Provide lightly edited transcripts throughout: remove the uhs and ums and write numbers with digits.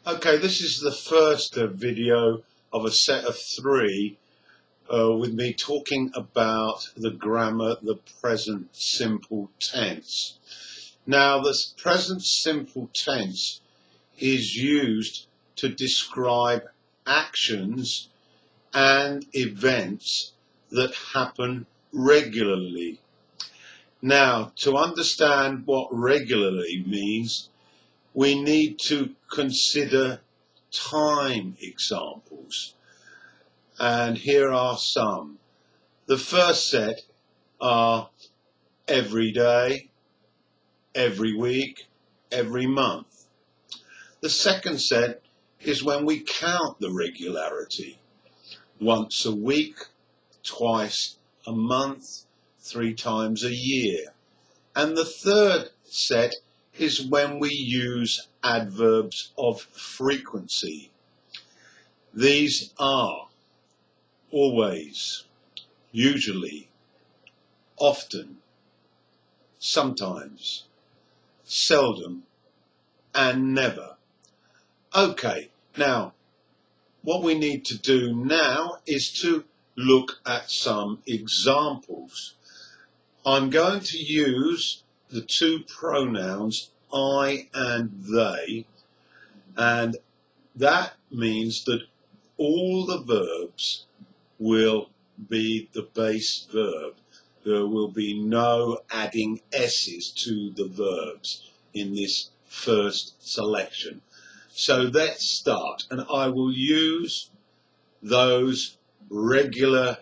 Okay, this is the first video of a set of three with me talking about the grammar, the present simple tense. Now, the present simple tense is used to describe actions and events that happen regularly. Now, to understand what regularly means, we need to consider time examples. And here are some. The first set are every day, every week, every month. The second set is when we count the regularity. Once a week, twice a month, 3 times a year. And the third set is when we use adverbs of frequency. These are always, usually, often, sometimes, seldom, and never. Okay, now, what we need to do now is to look at some examples. I'm going to use the two pronouns I and they, and that means that all the verbs will be the base verb. There will be no adding s's to the verbs in this first selection. So let's start, and I will use those regular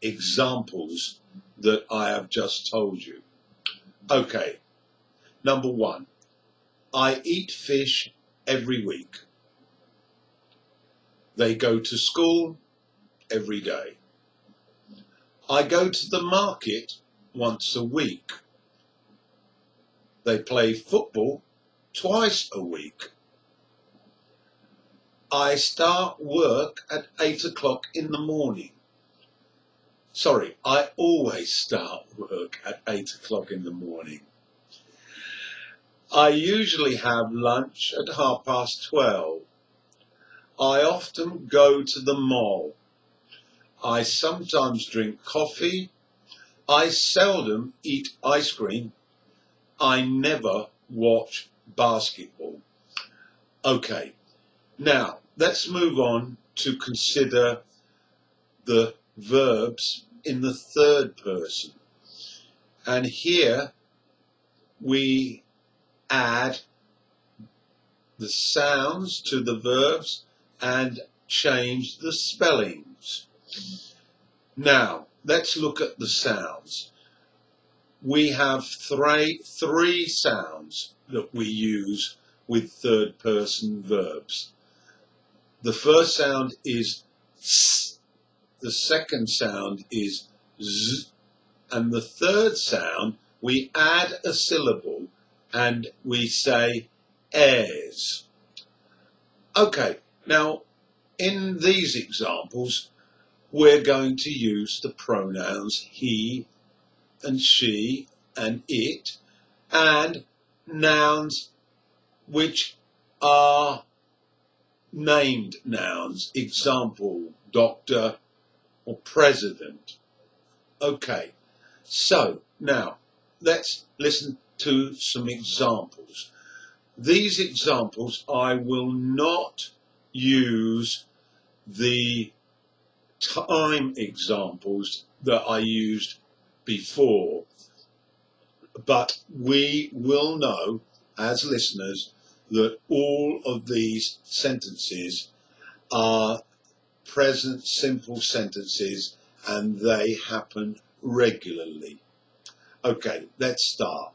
examples that I have just told you. Okay, number 1, I eat fish every week. They go to school every day. I go to the market once a week. They play football twice a week. I start work at 8 o'clock in the morning. Sorry, I always start work at 8 o'clock in the morning. I usually have lunch at 12:30. I often go to the mall. I sometimes drink coffee. I seldom eat ice cream. I never watch basketball. Okay, now let's move on to consider the verbs in the third person. And here we add the sounds to the verbs and change the spellings. Now, let's look at the sounds. We have three sounds that we use with third person verbs. The first sound is s. The second sound is z, and the third sound, we add a syllable and we say airs. Okay, now in these examples, we're going to use the pronouns he and she and it, and nouns which are named nouns, example, doctor, or president. Okay, so now let's listen to some examples. These examples, I will not use the time examples that I used before, but we will know as listeners that all of these sentences are present simple sentences and they happen regularly. Okay, let's start.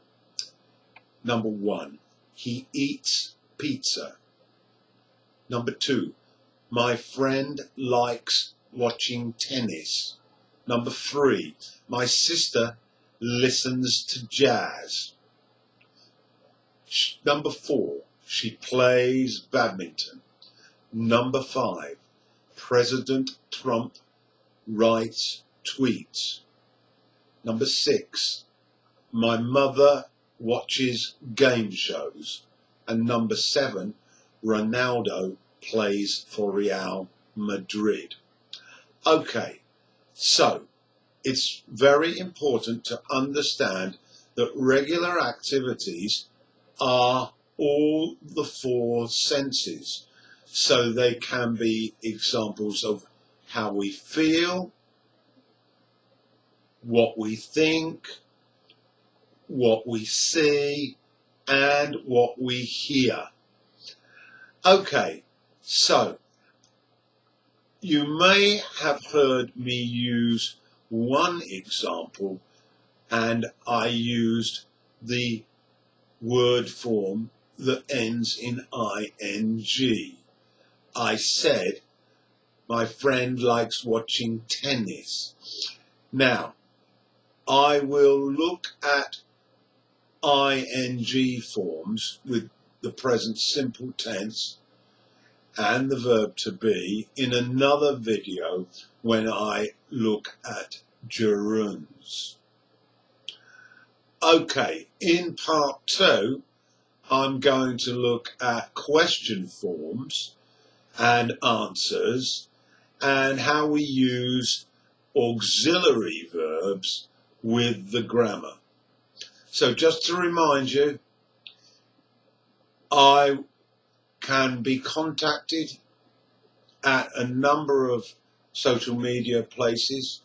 Number 1, he eats pizza. Number 2, my friend likes watching tennis. Number 3, my sister listens to jazz. Number 4, she plays badminton. Number 5, President Trump writes tweets. Number 6, my mother watches game shows. And number 7, Ronaldo plays for Real Madrid. Okay, so it's very important to understand that regular activities are all the four senses. So they can be examples of how we feel, what we think, what we see, and what we hear. Okay, so you may have heard me use one example, and I used the word form that ends in ing. I said, my friend likes watching tennis. Now, I will look at ing forms with the present simple tense and the verb to be in another video when I look at gerunds. Okay, in part 2, I'm going to look at question forms and answers and how we use auxiliary verbs with the grammar. So just to remind you, I can be contacted at a number of social media places.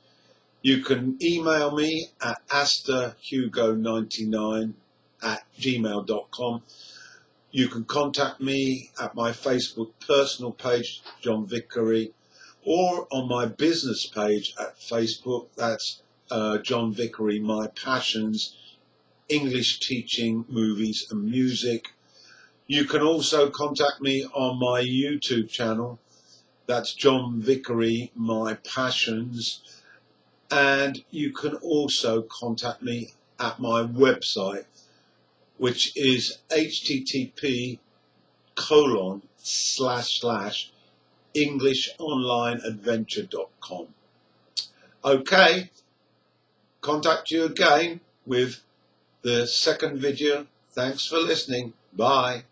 You can email me at asterhugo99@gmail.com. You can contact me at my Facebook personal page, John Vickery, or on my business page at Facebook, that's John Vickery, My Passions, English Teaching, Movies and Music. You can also contact me on my YouTube channel, that's John Vickery, My Passions, and you can also contact me at my website, which is http://englishonlineadventure.com. Okay, contact you again with the second video. Thanks for listening. Bye.